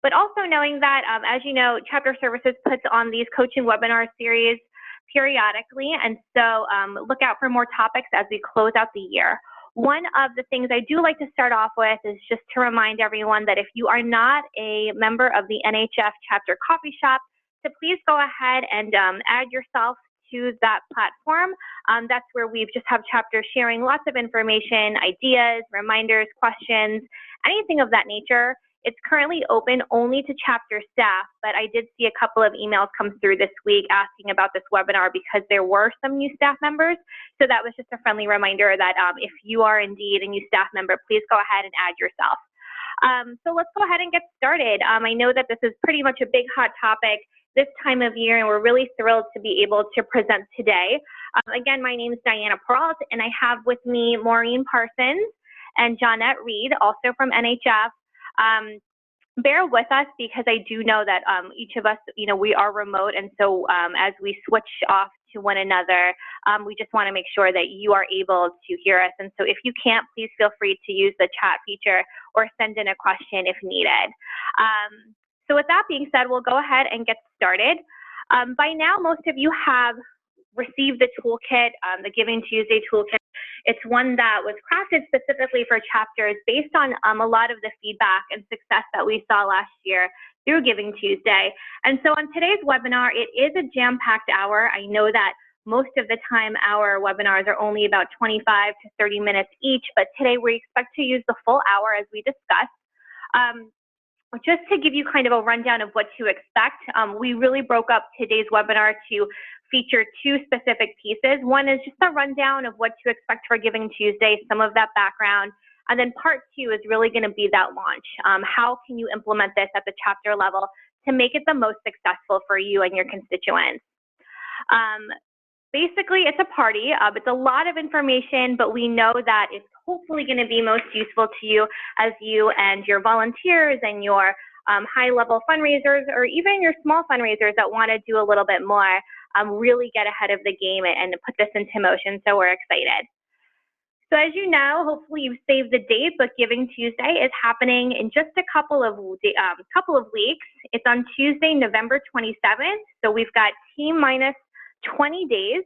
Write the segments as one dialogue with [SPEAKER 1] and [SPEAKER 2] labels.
[SPEAKER 1] But also knowing that, as you know, Chapter Services puts on these coaching webinar series periodically, and so look out for more topics as we close out the year. One of the things I do like to start off with is just to remind everyone that if you are not a member of the NHF Chapter Coffee Shop, to please go ahead and add yourself to that platform. That's where we just have chapters sharing lots of information, ideas, reminders, questions, anything of that nature. It's currently open only to chapter staff, but I did see a couple of emails come through this week asking about this webinar because there were some new staff members. So that was just a friendly reminder that if you are indeed a new staff member, please go ahead and add yourself. So let's go ahead and get started. I know that this is pretty much a big hot topic this time of year, and we're really thrilled to be able to present today. Again, my name is Diana Peralt, and I have with me Maureen Parsons and Johnette Reed, also from NHF. Bear with us because I do know that each of us, we are remote, and so as we switch off to one another, we just want to make sure that you are able to hear us. And so if you can't, please feel free to use the chat feature or send in a question if needed. So with that being said, we'll go ahead and get started. By now, most of you have received the toolkit, the Giving Tuesday toolkit. It's one that was crafted specifically for chapters based on a lot of the feedback and success that we saw last year through Giving Tuesday. And so on today's webinar, it is a jam-packed hour. I know that most of the time our webinars are only about 25 to 30 minutes each, but today we expect to use the full hour as we discussed. Just to give you kind of a rundown of what to expect, we really broke up today's webinar to feature two specific pieces. One is just a rundown of what to expect for Giving Tuesday, some of that background, and then part two is really going to be that launch. How can you implement this at the chapter level to make it the most successful for you and your constituents? Basically, it's a party. It's a lot of information, but we know that it's hopefully going to be most useful to you as you and your volunteers and your high-level fundraisers, or even your small fundraisers that want to do a little bit more, really get ahead of the game and put this into motion. So we're excited. So as you know, hopefully you've saved the date, but Giving Tuesday is happening in just a couple of weeks. It's on Tuesday, November 27th. So we've got T-minus 20 days.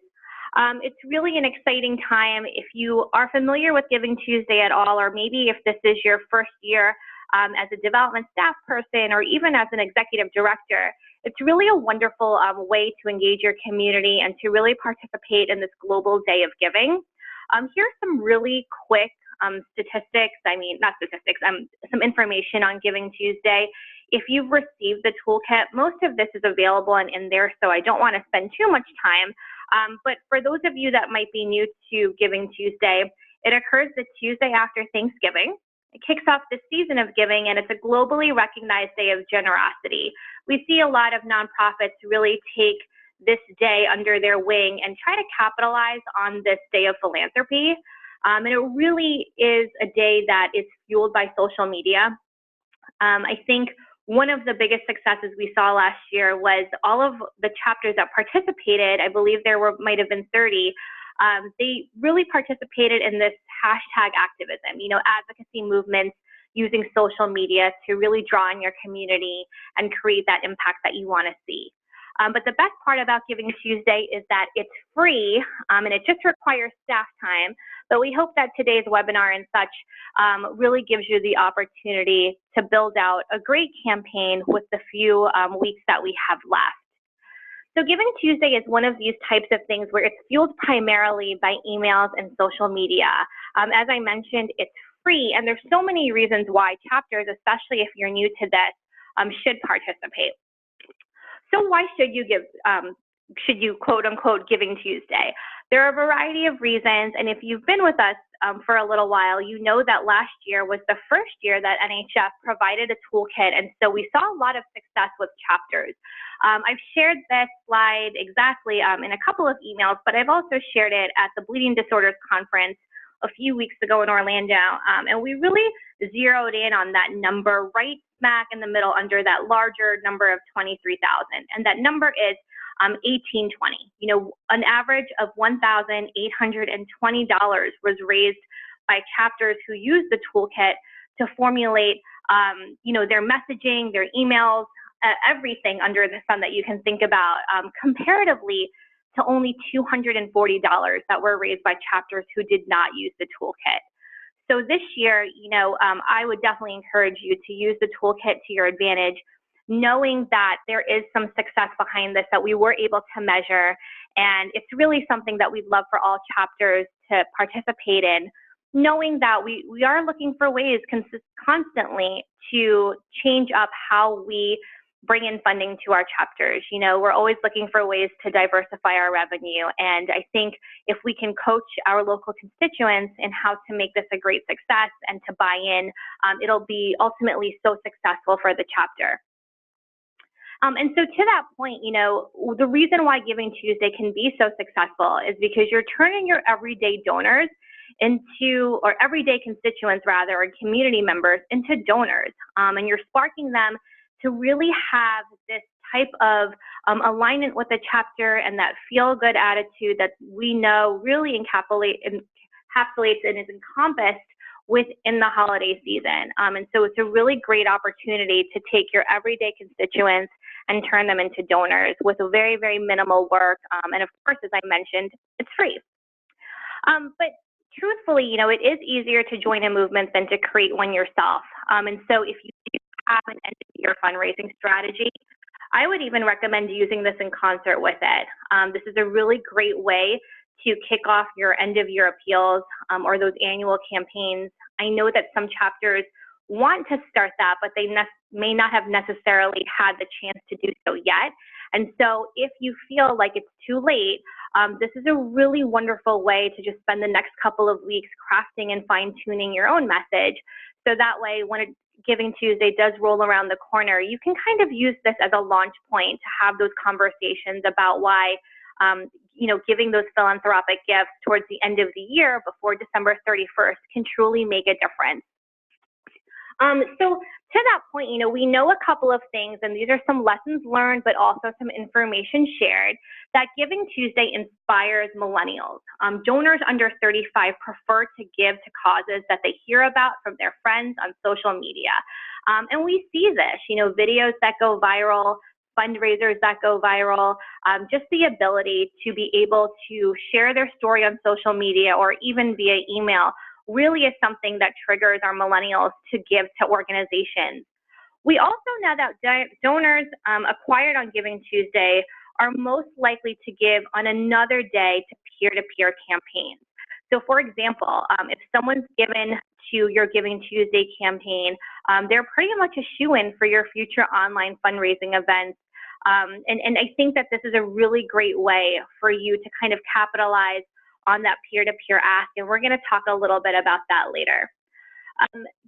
[SPEAKER 1] It's really an exciting time. If you are familiar with Giving Tuesday at all, or maybe if this is your first year as a development staff person or even as an executive director, it's really a wonderful way to engage your community and to really participate in this global day of giving. Here's some really quick some information on Giving Tuesday. If you've received the toolkit, most of this is available and in there, so I don't want to spend too much time. But for those of you that might be new to Giving Tuesday, it occurs the Tuesday after Thanksgiving. It kicks off the season of giving, and it's a globally recognized day of generosity. We see a lot of nonprofits really take this day under their wing and try to capitalize on this day of philanthropy. And it really is a day that is fueled by social media. I think one of the biggest successes we saw last year was all of the chapters that participated. I believe might have been 30. They really participated in this hashtag activism, advocacy movements using social media to really draw in your community and create that impact that you want to see. But the best part about Giving Tuesday is that it's free and it just requires staff time. But we hope that today's webinar and such really gives you the opportunity to build out a great campaign with the few weeks that we have left. So Giving Tuesday is one of these types of things where it's fueled primarily by emails and social media. As I mentioned, it's free, and there's so many reasons why chapters, especially if you're new to this, should participate. So why should you quote unquote Giving Tuesday? There are a variety of reasons, and if you've been with us for a little while, you know that last year was the first year that NHF provided a toolkit, and so we saw a lot of success with chapters. I've shared this slide exactly in a couple of emails, but I've also shared it at the Bleeding Disorders Conference a few weeks ago in Orlando, and we really zeroed in on that number right smack in the middle under that larger number of 23,000, and that number is 1820. An average of $1,820 was raised by chapters who used the toolkit to formulate their messaging, their emails, everything under the sun that you can think about, comparatively to only $240 that were raised by chapters who did not use the toolkit. So this year, I would definitely encourage you to use the toolkit to your advantage, knowing that there is some success behind this that we were able to measure, and it's really something that we'd love for all chapters to participate in, knowing that we are looking for ways constantly to change up how we bring in funding to our chapters. We're always looking for ways to diversify our revenue, and I think if we can coach our local constituents in how to make this a great success and to buy in, it'll be ultimately so successful for the chapter. And so to that point, the reason why Giving Tuesday can be so successful is because you're turning your everyday donors into, or everyday constituents rather, or community members into donors, and you're sparking them to really have this type of alignment with the chapter and that feel-good attitude that we know really encapsulates and is encompassed within the holiday season. And so it's a really great opportunity to take your everyday constituents and turn them into donors with a very, very minimal work. And of course, as I mentioned, it's free. But truthfully, it is easier to join a movement than to create one yourself. And so if you do have an end-of-year fundraising strategy, I would even recommend using this in concert with it. This is a really great way to kick off your end-of-year appeals or those annual campaigns. I know that some chapters want to start that, but they may not have necessarily had the chance to do so yet. And so if you feel like it's too late, this is a really wonderful way to just spend the next couple of weeks crafting and fine-tuning your own message. So that way, when Giving Tuesday does roll around the corner, you can kind of use this as a launch point to have those conversations about why giving those philanthropic gifts towards the end of the year before December 31st can truly make a difference. So to that point, we know a couple of things, and these are some lessons learned, but also some information shared, that Giving Tuesday inspires millennials. Donors under 35 prefer to give to causes that they hear about from their friends on social media. And we see this, videos that go viral, fundraisers that go viral, just the ability to be able to share their story on social media or even via email really is something that triggers our millennials to give to organizations. We also know that donors acquired on Giving Tuesday are most likely to give on another day to peer-to-peer campaigns. So for example, if someone's given to your Giving Tuesday campaign, they're pretty much a shoo-in for your future online fundraising events. And I think that this is a really great way for you to kind of capitalize on that peer-to-peer ask, and we're going to talk a little bit about that later.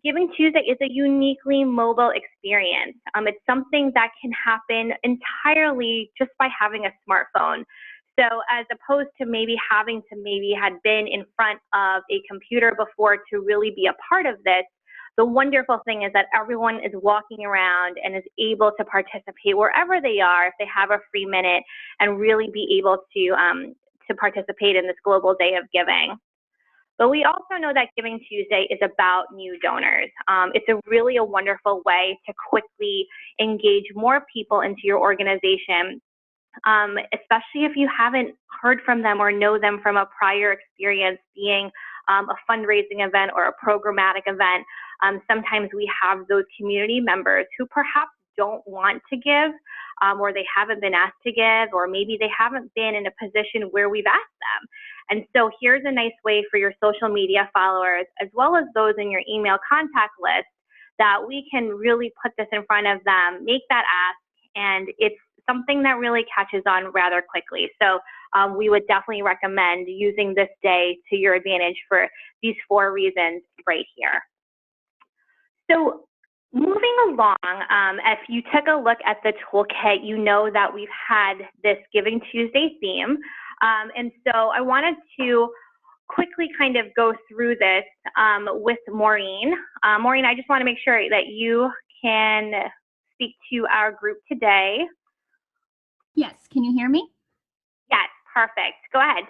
[SPEAKER 1] Giving Tuesday is a uniquely mobile experience. It's something that can happen entirely just by having a smartphone. So as opposed to maybe having to had been in front of a computer before to really be a part of this, the wonderful thing is that everyone is walking around and is able to participate wherever they are if they have a free minute and really be able to participate in this global day of giving. But we also know that Giving Tuesday is about new donors. It's really a wonderful way to quickly engage more people into your organization, especially if you haven't heard from them or know them from a prior experience being a fundraising event or a programmatic event. Sometimes we have those community members who perhaps don't want to give, or they haven't been asked to give, or maybe they haven't been in a position where we've asked them. And so here's a nice way for your social media followers, as well as those in your email contact list, that we can really put this in front of them, make that ask, and it's something that really catches on rather quickly. So we would definitely recommend using this day to your advantage for these 4 reasons right here. So moving along, if you took a look at the toolkit, you know that we've had this Giving Tuesday theme. And so I wanted to quickly kind of go through this with Maureen. Maureen, I just want to make sure that you can speak to our group today.
[SPEAKER 2] Yes, can you hear me?
[SPEAKER 1] Yes, perfect. Go ahead.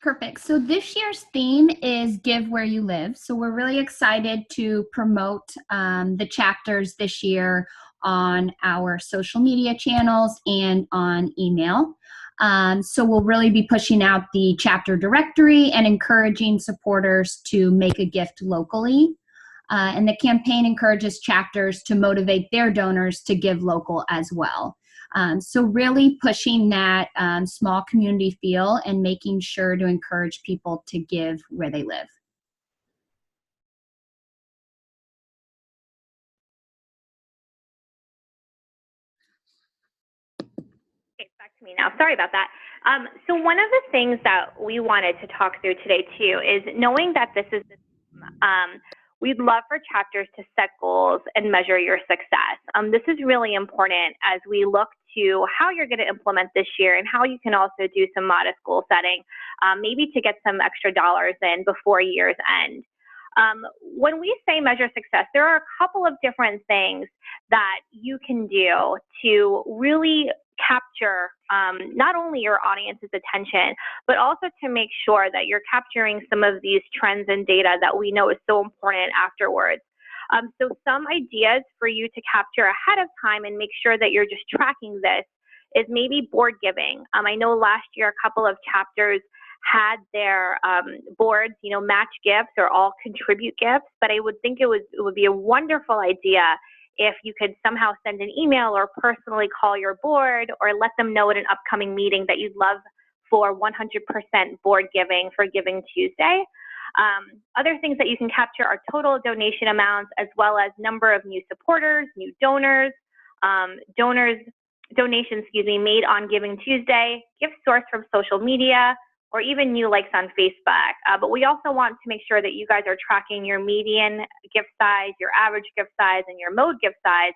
[SPEAKER 2] Perfect. So this year's theme is Give Where You Live. So we're really excited to promote the chapters this year on our social media channels and on email. So we'll really be pushing out the chapter directory and encouraging supporters to make a gift locally. And the campaign encourages chapters to motivate their donors to give local as well. So really pushing that small community feel and making sure to encourage people to give where they live.
[SPEAKER 1] Okay, back to me now. Sorry about that. So one of the things that we wanted to talk through today too is knowing that this is we'd love for chapters to set goals and measure your success. This is really important as we look to how you're going to implement this year and how you can also do some modest goal setting, maybe to get some extra dollars in before year's end. When we say measure success, there are a couple of different things that you can do to really capture not only your audience's attention, but also to make sure that you're capturing some of these trends and data that we know is so important afterwards. So some ideas for you to capture ahead of time and make sure that you're just tracking this is maybe board giving. I know last year a couple of chapters had their boards, match gifts or all contribute gifts, but I would think it would be a wonderful idea if you could somehow send an email or personally call your board or let them know at an upcoming meeting that you'd love for 100% board giving for Giving Tuesday. Other things that you can capture are total donation amounts, as well as number of new supporters, new donors, donations made on Giving Tuesday, gift source from social media, or even new likes on Facebook. But we also want to make sure that you guys are tracking your median gift size, your average gift size, and your mode gift size,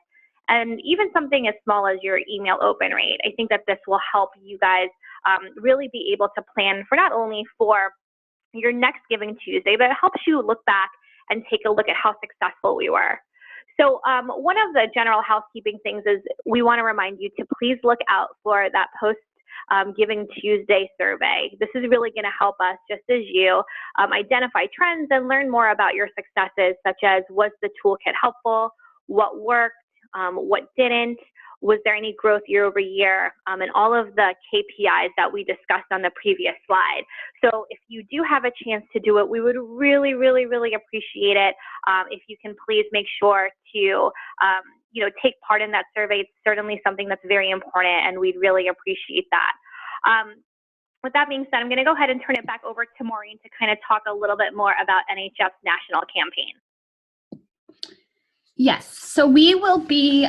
[SPEAKER 1] and even something as small as your email open rate. I think that this will help you guys really be able to plan for not only for your next Giving Tuesday, but it helps you look back and take a look at how successful we were. So one of the general housekeeping things is we want to remind you to please look out for that post Giving Tuesday survey. This is really going to help us, just as you, identify trends and learn more about your successes, such as was the toolkit helpful, what worked, what didn't, was there any growth year over year, and all of the KPIs that we discussed on the previous slide. So if you do have a chance to do it, we would really, really, really appreciate it if you can please make sure to take part in that survey. It's certainly something that's very important, and we'd really appreciate that. With that being said, I'm going to go ahead and turn it back over to Maureen to kind of talk a little bit more about NHF's national campaign.
[SPEAKER 2] Yes, so we will be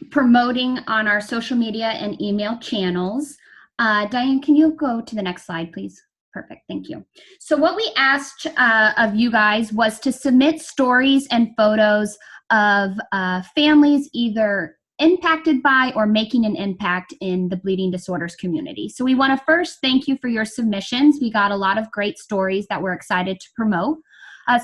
[SPEAKER 2] promoting on our social media and email channels. Diane, can you go to the next slide, please? Perfect, thank you. So what we asked of you guys was to submit stories and photos of families either impacted by or making an impact in the bleeding disorders community. So we want to first thank you for your submissions. We got a lot of great stories that we're excited to promote.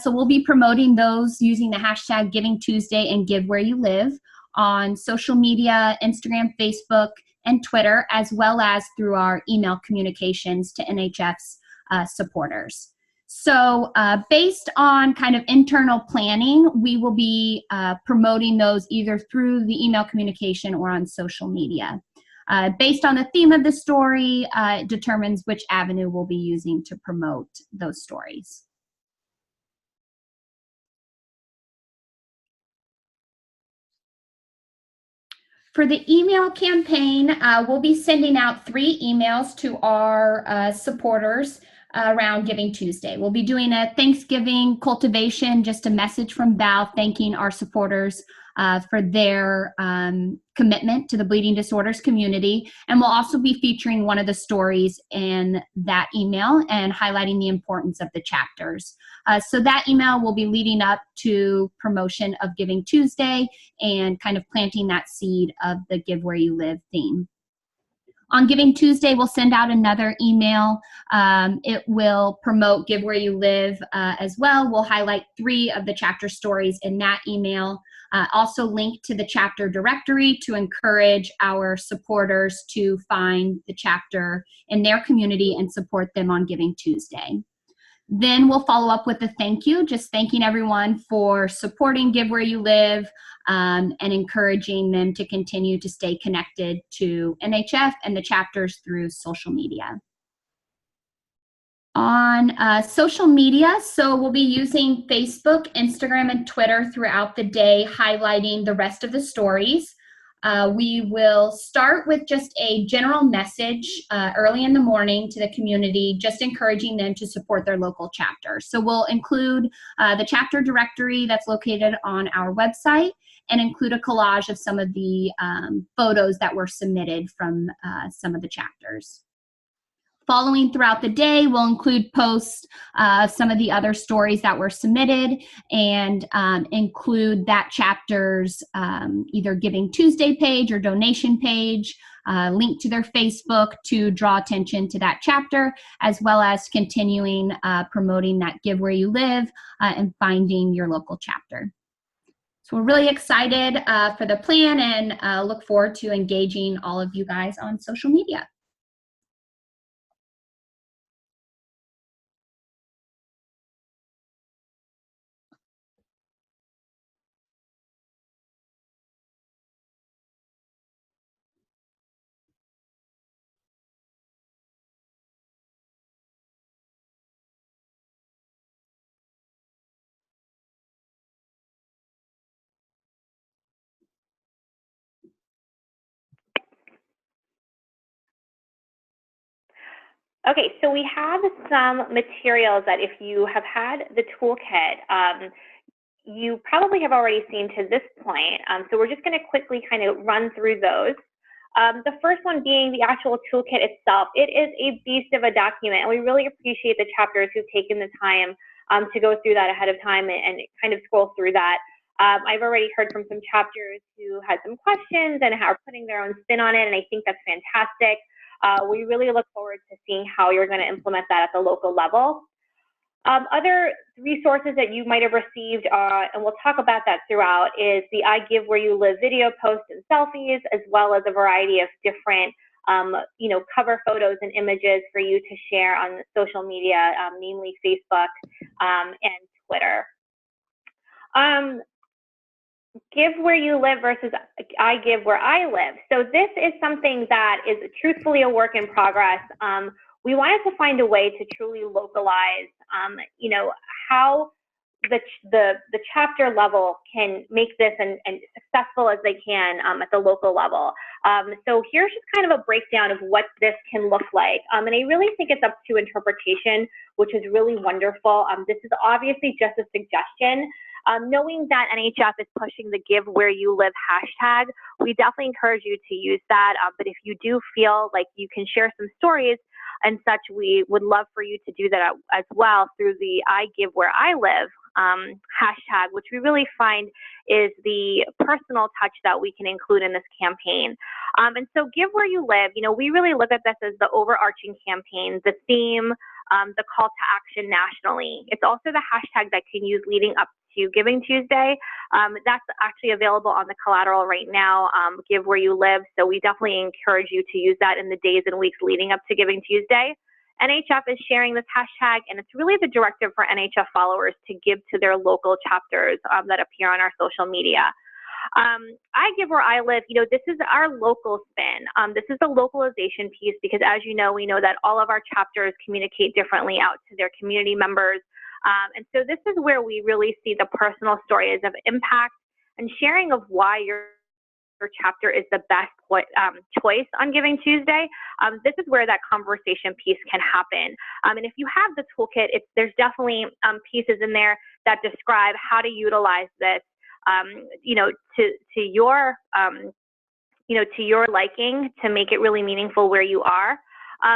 [SPEAKER 2] So we'll be promoting those using the hashtag Giving Tuesday and Give Where You Live on social media, Instagram, Facebook, and Twitter, as well as through our email communications to NHF's supporters. So based on kind of internal planning, we will be promoting those either through the email communication or on social media. Based on the theme of the story, it determines which avenue we'll be using to promote those stories. For the email campaign, we'll be sending out 3 emails to our supporters around Giving Tuesday. We'll be doing a Thanksgiving cultivation, just a message from Val thanking our supporters for their commitment to the bleeding disorders community. And we'll also be featuring one of the stories in that email and highlighting the importance of the chapters. So that email will be leading up to promotion of Giving Tuesday and kind of planting that seed of the Give Where You Live theme. On Giving Tuesday, we'll send out another email. It will promote Give Where You Live as well. We'll highlight 3 of the chapter stories in that email. Also link to the chapter directory to encourage our supporters to find the chapter in their community and support them on Giving Tuesday. Then we'll follow up with a thank you, just thanking everyone for supporting Give Where You Live and encouraging them to continue to stay connected to NHF and the chapters through social media. On social media, so we'll be using Facebook, Instagram, and Twitter throughout the day, highlighting the rest of the stories. We will start with just a general message early in the morning to the community, just encouraging them to support their local chapter. So we'll include the chapter directory that's located on our website and include a collage of some of the photos that were submitted from some of the chapters. Following throughout the day, we'll include posts of some of the other stories that were submitted and include that chapter's either Giving Tuesday page or donation page, link to their Facebook to draw attention to that chapter, as well as continuing promoting that Give Where You Live and finding your local chapter. So we're really excited for the plan and look forward to engaging all of you guys on social media.
[SPEAKER 1] Okay, so we have some materials that if you have had the toolkit, you probably have already seen to this point. So we're just going to quickly kind of run through those. The first one being the actual toolkit itself. It is a beast of a document, and we really appreciate the chapters who've taken the time to go through that ahead of time and kind of scroll through that. I've already heard from some chapters who had some questions and are putting their own spin on it, and I think that's fantastic. We really look forward to seeing how you're going to implement that at the local level. Other resources that you might have received, and we'll talk about that throughout, is the I Give Where You Live video posts and selfies, as well as a variety of different cover photos and images for you to share on social media, namely Facebook and Twitter. Give Where You Live versus I Give Where I Live. So this is something that is truthfully a work in progress. We wanted to find a way to truly localize, how the chapter level can make this and successful as they can at the local level. So here's just kind of a breakdown of what this can look like. And I really think it's up to interpretation, which is really wonderful. This is obviously just a suggestion. Knowing that NHF is pushing the Give Where You Live hashtag, we definitely encourage you to use that. But if you do feel like you can share some stories and such, we would love for you to do that as well through the I Give Where I Live hashtag, which we really find is the personal touch that we can include in this campaign. And so Give Where You Live, we really look at this as the overarching campaign, the theme, the call to action nationally. It's also the hashtag that you can use leading up to Giving Tuesday. That's actually available on the collateral right now, Give Where You Live. So we definitely encourage you to use that in the days and weeks leading up to Giving Tuesday. NHF is sharing this hashtag, and it's really the directive for NHF followers to give to their local chapters that appear on our social media. I Give Where I Live, this is our local spin. This is the localization piece because, as you know, we know that all of our chapters communicate differently out to their community members. And so this is where we really see the personal stories of impact and sharing of why your chapter is the best choice on Giving Tuesday. This is where that conversation piece can happen. And if you have the toolkit, there's definitely pieces in there that describe how to utilize this, to your liking, to make it really meaningful where you are.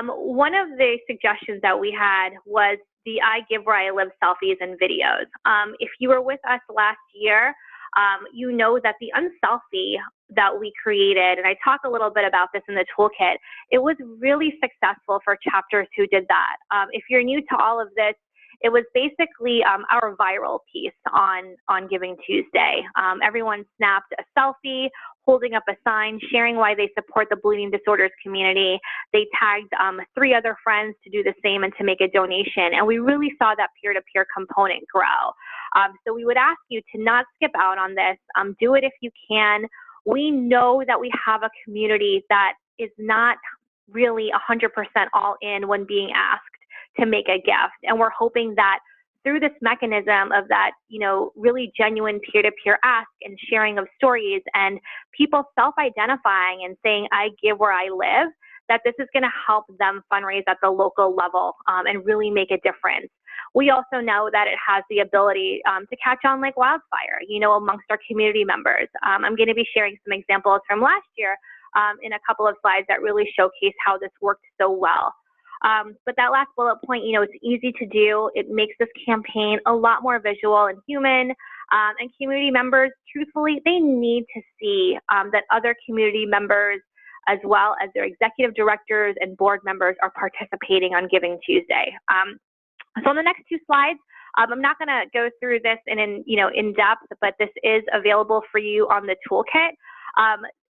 [SPEAKER 1] One of the suggestions that we had was the I Give Where I Live selfies and videos. If you were with us last year, you know that the unselfie that we created, and I talk a little bit about this in the toolkit, it was really successful for chapters who did that. If you're new to all of this, it was basically our viral piece on Giving Tuesday. Everyone snapped a selfie, holding up a sign, sharing why they support the bleeding disorders community. They tagged 3 other friends to do the same and to make a donation. And we really saw that peer-to-peer component grow. So we would ask you to not skip out on this. Do it if you can. We know that we have a community that is not really 100% all in when being asked to make a gift. And we're hoping that through this mechanism of that, really genuine peer-to-peer ask and sharing of stories and people self-identifying and saying, I give where I live, that this is going to help them fundraise at the local level and really make a difference. We also know that it has the ability to catch on like wildfire, amongst our community members. I'm going to be sharing some examples from last year in a couple of slides that really showcase how this worked so well. But that last bullet point, it's easy to do. It makes this campaign a lot more visual and human. And community members, truthfully, they need to see that other community members, as well as their executive directors and board members, are participating on Giving Tuesday. So on the next 2 slides, I'm not going to go through this in depth, but this is available for you on the toolkit.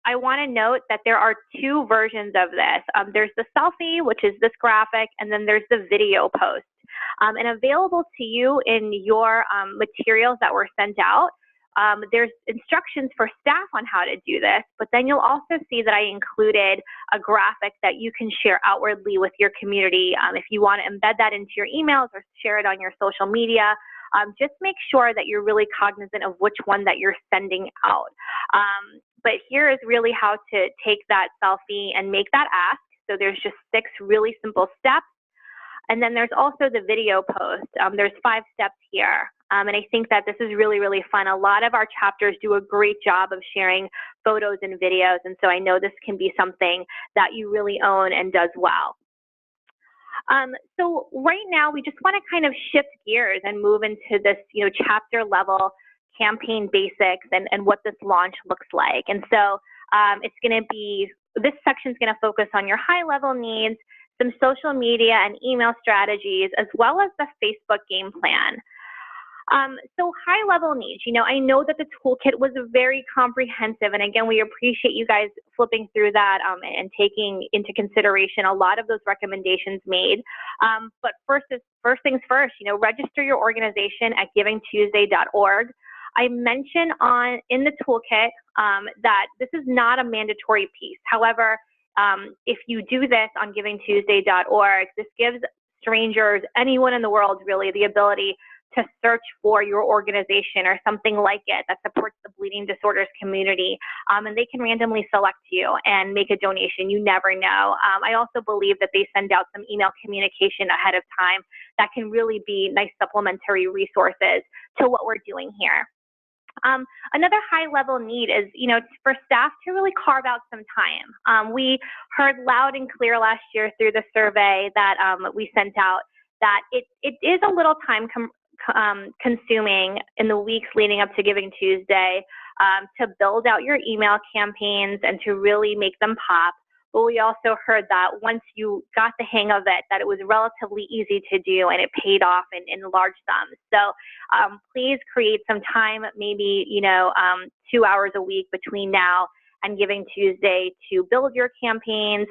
[SPEAKER 1] I want to note that there are 2 versions of this. There's the selfie, which is this graphic, and then there's the video post. And available to you in your materials that were sent out, there's instructions for staff on how to do this, but then you'll also see that I included a graphic that you can share outwardly with your community. If you want to embed that into your emails or share it on your social media, just make sure that you're really cognizant of which one that you're sending out. But here is really how to take that selfie and make that ask. So there's just 6 really simple steps. And then there's also the video post. There's 5 steps here. And I think that this is really, really fun. A lot of our chapters do a great job of sharing photos and videos. And so I know this can be something that you really own and does well. So right now, we just want to kind of shift gears and move into this, chapter level campaign basics and what this launch looks like. And so it's going to be, this section is going to focus on your high level needs, some social media and email strategies, as well as the Facebook game plan. So high level needs, I know that the toolkit was very comprehensive. And again, we appreciate you guys flipping through that and taking into consideration a lot of those recommendations made. But first things first, register your organization at givingtuesday.org. I mentioned in the toolkit that this is not a mandatory piece. However, if you do this on givingtuesday.org, this gives strangers, anyone in the world really, the ability to search for your organization or something like it that supports the bleeding disorders community, and they can randomly select you and make a donation. You never know. I also believe that they send out some email communication ahead of time that can really be nice supplementary resources to what we're doing here. Another high-level need is, for staff to really carve out some time. We heard loud and clear last year through the survey that we sent out that it is a little time consuming in the weeks leading up to Giving Tuesday to build out your email campaigns and to really make them pop. But we also heard that once you got the hang of it, that it was relatively easy to do and it paid off in large sums. So please create some time, maybe 2 hours a week between now and Giving Tuesday to build your campaigns,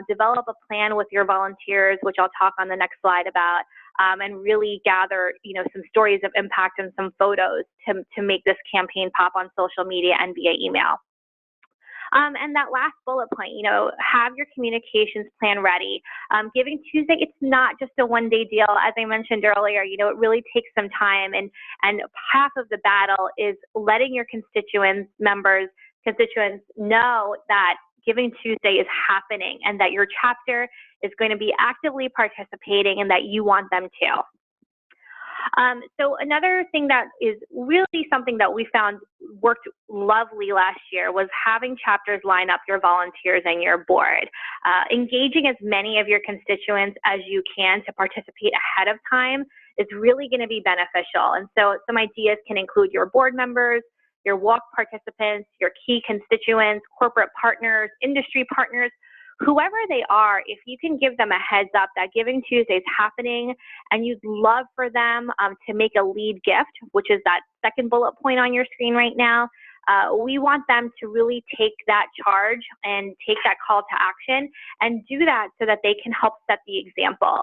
[SPEAKER 1] develop a plan with your volunteers, which I'll talk on the next slide about, and really gather some stories of impact and some photos to make this campaign pop on social media and via email. And that last bullet point, have your communications plan ready. Giving Tuesday, it's not just a one-day deal. As I mentioned earlier, it really takes some time, and half of the battle is letting your constituents know that Giving Tuesday is happening and that your chapter is going to be actively participating and that you want them to. So another thing that is really something that we found worked lovely last year was having chapters line up your volunteers and your board. Engaging as many of your constituents as you can to participate ahead of time is really going to be beneficial. And so some ideas can include your board members, your walk participants, your key constituents, corporate partners, industry partners, whoever they are, if you can give them a heads up that Giving Tuesday is happening and you'd love for them to make a lead gift, which is that second bullet point on your screen right now, we want them to really take that charge and take that call to action and do that so that they can help set the example.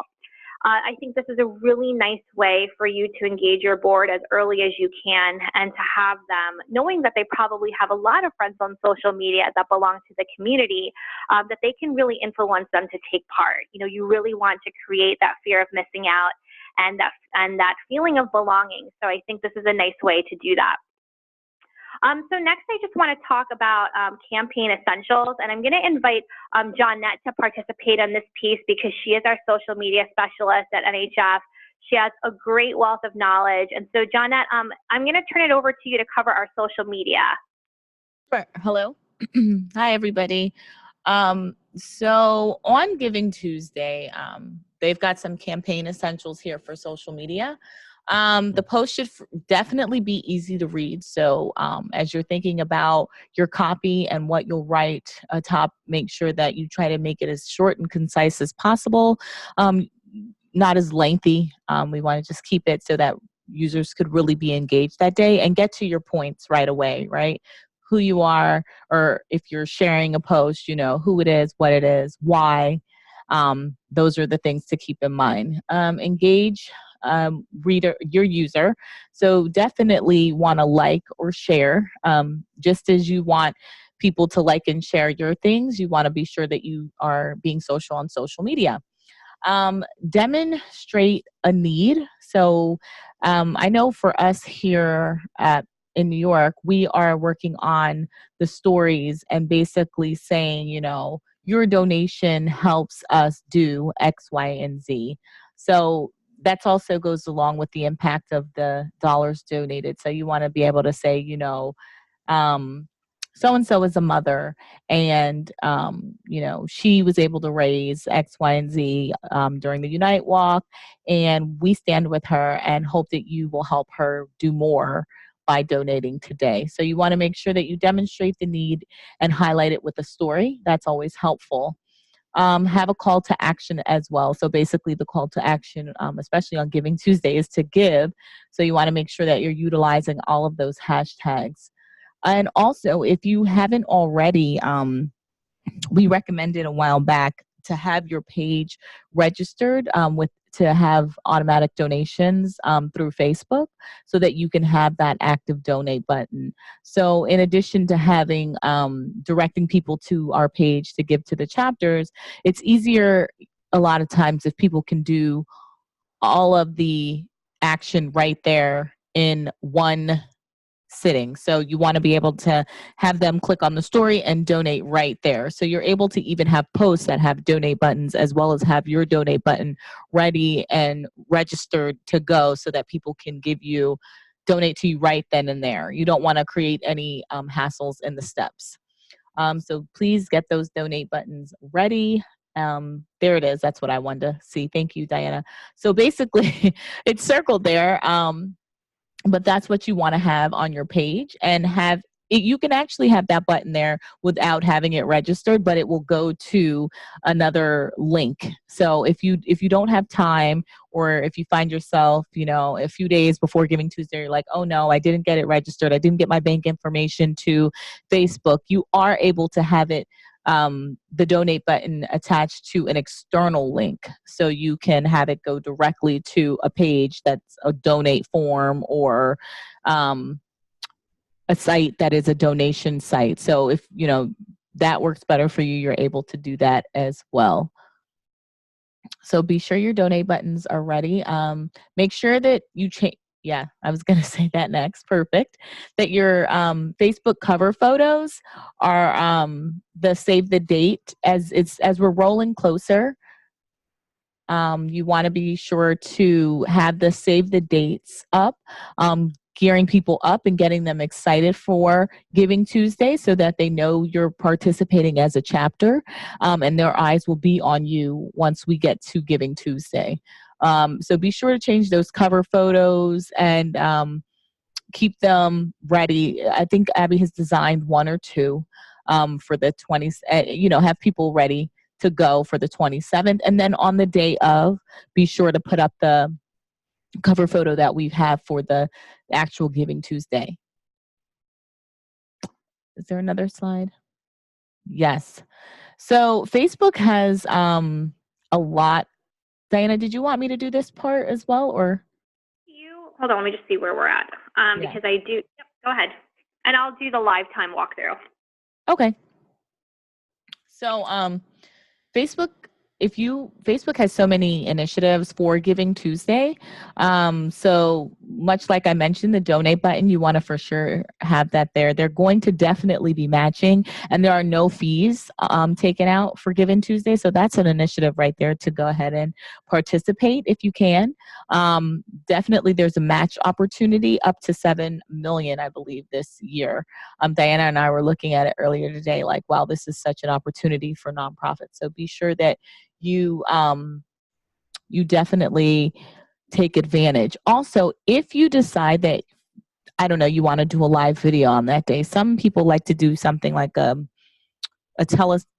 [SPEAKER 1] I think this is a really nice way for you to engage your board as early as you can and to have them, knowing that they probably have a lot of friends on social media that belong to the community, that they can really influence them to take part. You know, you really want to create that fear of missing out and that feeling of belonging. So I think this is a nice way to do that. So next, I just want to talk about campaign essentials, and I'm going to invite Johnette to participate on this piece because she is our social media specialist at NHF. She has a great wealth of knowledge, and so Johnette, I'm going to turn it over to you to cover our social media.
[SPEAKER 3] Sure. Hello. Hi, everybody. So on Giving Tuesday, they've got some campaign essentials here for social media. The post should definitely be easy to read. So as you're thinking about your copy and what you'll write atop, make sure that you try to make it as short and concise as possible, not as lengthy. We want to just keep it so that users could really be engaged that day and get to your points right away, right? Who you are, or if you're sharing a post, you know, who it is, what it is, why. Those are the things to keep in mind. Engage your user. So definitely want to like or share. Just as you want people to like and share your things, you want to be sure that you are being social on social media. Demonstrate a need. So I know for us here in New York, we are working on the stories and basically saying, you know, your donation helps us do X, Y, and Z. So that also goes along with the impact of the dollars donated. So you want to be able to say, you know, so-and-so is a mother and, you know, she was able to raise X, Y, and Z during the Unite Walk, and we stand with her and hope that you will help her do more by donating today. So you want to make sure that you demonstrate the need and highlight it with a story. That's always helpful. Have a call to action as well. So basically the call to action, especially on Giving Tuesday, is to give. So you want to make sure that you're utilizing all of those hashtags. And also, if you haven't already, we recommended a while back to have your page registered to have automatic donations through Facebook so that you can have that active donate button. So in addition to having directing people to our page to give to the chapters, it's easier a lot of times if people can do all of the action right there in one sitting. So you want to be able to have them click on the story and donate right there. So you're able to even have posts that have donate buttons as well as have your donate button ready and registered to go so that people can donate to you right then and there. You don't want to create any hassles in the steps. So please get those donate buttons ready. There it is. That's what I wanted to see. Thank you, Diana. So basically it's circled there. But that's what you want to have on your page and have it. You can actually have that button there without having it registered, but it will go to another link. So if you don't have time, or if you find yourself, you know, a few days before Giving Tuesday, you're like, oh no, I didn't get it registered. I didn't get my bank information to Facebook. You are able to have it the donate button attached to an external link. So you can have it go directly to a page that's a donate form or a site that is a donation site. So if, you know, that works better for you, you're able to do that as well. So be sure your donate buttons are ready. Make sure that you change. Yeah, I was going to say that next. Perfect. That your Facebook cover photos are the save the date as we're rolling closer. You want to be sure to have the save the dates up, gearing people up and getting them excited for Giving Tuesday so that they know you're participating as a chapter, and their eyes will be on you once we get to Giving Tuesday. So be sure to change those cover photos and keep them ready. I think Abby has designed one or two for the 20s, you know, have people ready to go for the 27th. And then on the day of, be sure to put up the cover photo that we have for the actual Giving Tuesday. Is there another slide? Yes. So Facebook has a lot. Diana, did you want me to do this part as well, or?
[SPEAKER 1] Hold on, let me just see where we're at, because I do, yep, go ahead. And I'll do the live time walkthrough.
[SPEAKER 3] Okay. So Facebook has so many initiatives for Giving Tuesday. So much like I mentioned, the donate button, you want to for sure have that there. They're going to definitely be matching, and there are no fees taken out for Giving Tuesday. So that's an initiative right there to go ahead and participate if you can. Definitely there's a match opportunity up to 7 million, I believe, this year. Diana and I were looking at it earlier today, like, wow, this is such an opportunity for nonprofits. So be sure that you definitely take advantage. Also, if you decide that, I don't know, you want to do a live video on that day, some people like to do something like a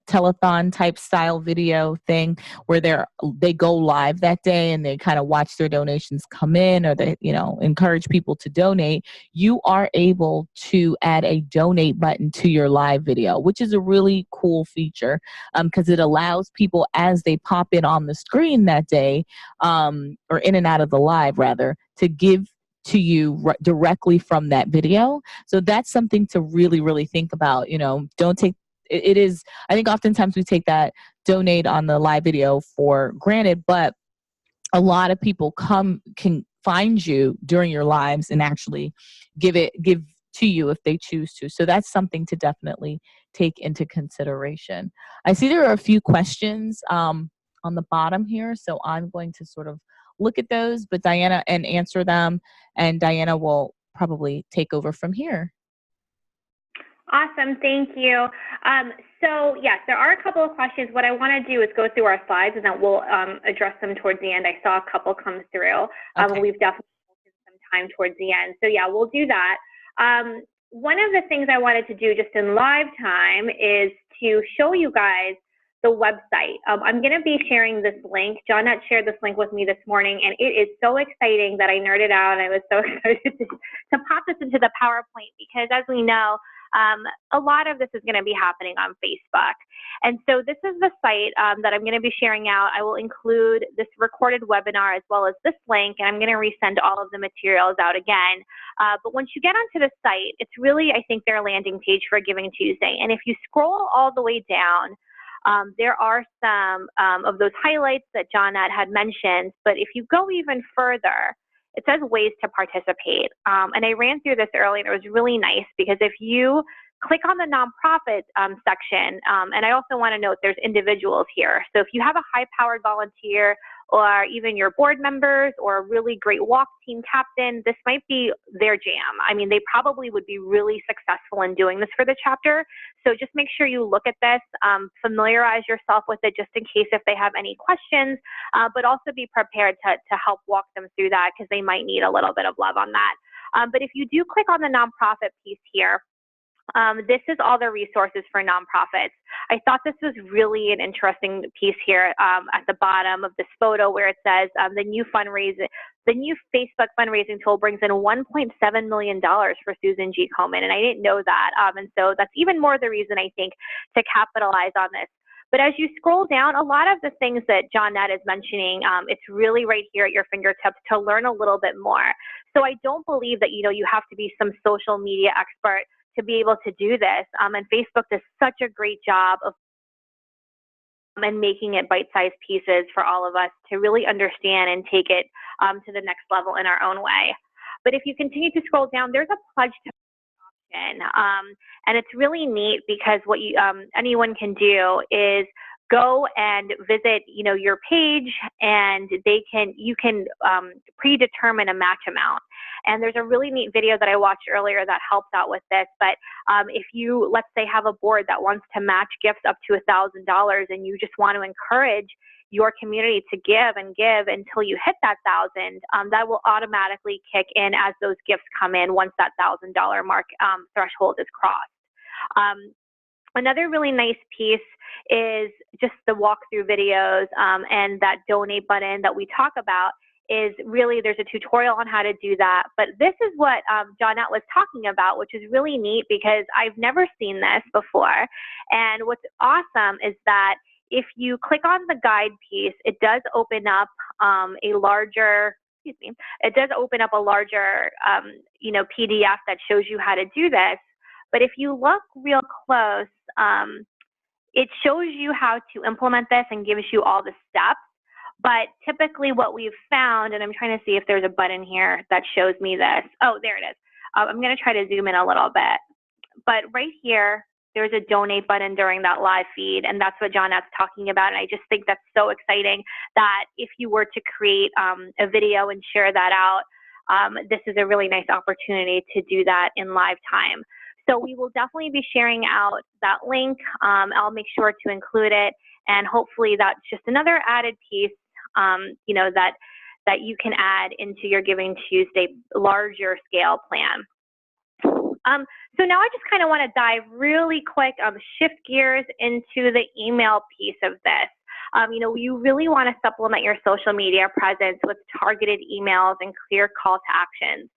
[SPEAKER 3] telethon type style video thing where they go live that day and they kind of watch their donations come in, or they encourage people to donate. You are able to add a donate button to your live video, which is a really cool feature because it allows people, as they pop in on the screen that day, or in and out of the live rather, to give to you directly from that video. So that's something to really, really think about. Don't take it is, I think oftentimes we take that donate on the live video for granted, but a lot of people can find you during your lives and actually give to you if they choose to. So that's something to definitely take into consideration. I see there are a few questions on the bottom here, so I'm going to sort of look at those, but Diana, and answer them, and Diana will probably take over from here.
[SPEAKER 1] Awesome, thank you. So yes, there are a couple of questions. What I want to do is go through our slides, and then we'll address them towards the end. I saw a couple come through.
[SPEAKER 3] Okay.
[SPEAKER 1] We've definitely taken some time towards the end. So yeah, we'll do that. One of the things I wanted to do just in live time is to show you guys the website. I'm going to be sharing this link. Johnette shared this link with me this morning, and it is so exciting that I nerded out. I was so excited to pop this into the PowerPoint because, as we know, a lot of this is going to be happening on Facebook. And so this is the site that I'm going to be sharing out. I will include this recorded webinar as well as this link, and I'm going to resend all of the materials out again. But once you get onto the site, it's really, I think, their landing page for Giving Tuesday. And if you scroll all the way down, there are some of those highlights that Johnette had mentioned. But if you go even further, it says ways to participate. And I ran through this earlier, and it was really nice because if you click on the nonprofit section, and I also want to note there's individuals here. So if you have a high-powered volunteer or even your board members or a really great walk team captain, this might be their jam. I mean, they probably would be really successful in doing this for the chapter. So just make sure you look at this, familiarize yourself with it just in case if they have any questions, but also be prepared to help walk them through that because they might need a little bit of love on that. But if you do click on the nonprofit piece here, this is all the resources for nonprofits. I thought this was really an interesting piece here at the bottom of this photo where it says the new Facebook fundraising tool brings in $1.7 million for Susan G. Komen, and I didn't know that. And so that's even more the reason I think to capitalize on this. But as you scroll down, a lot of the things that Johnette is mentioning, it's really right here at your fingertips to learn a little bit more. So I don't believe that you have to be some social media expert to be able to do this. And Facebook does such a great job of and making it bite-sized pieces for all of us to really understand and take it to the next level in our own way. But if you continue to scroll down, there's a pledge to option. And it's really neat because what anyone can do is go and visit, your page, and you can predetermine a match amount. And there's a really neat video that I watched earlier that helps out with this. But if you, let's say, have a board that wants to match gifts up to $1,000, and you just want to encourage your community to give until you hit that $1,000, that will automatically kick in as those gifts come in once that $1,000 mark threshold is crossed. Another really nice piece is just the walkthrough videos and that donate button that we talk about is really, there's a tutorial on how to do that. But this is what Johnette was talking about, which is really neat because I've never seen this before. And what's awesome is that if you click on the guide piece, it does open up a larger, it does open up a larger, PDF that shows you how to do this. But if you look real close, it shows you how to implement this and gives you all the steps. But typically what we've found, and I'm trying to see if there's a button here that shows me this. Oh, there it is. I'm going to try to zoom in a little bit. But right here, there's a donate button during that live feed, and that's what Johnette's talking about. And I just think that's so exciting that if you were to create a video and share that out, this is a really nice opportunity to do that in live time. So we will definitely be sharing out that link. I'll make sure to include it, and hopefully that's just another added piece, that you can add into your Giving Tuesday larger scale plan. So now I just kind of want to dive really quick, shift gears into the email piece of this. You really want to supplement your social media presence with targeted emails and clear call to actions.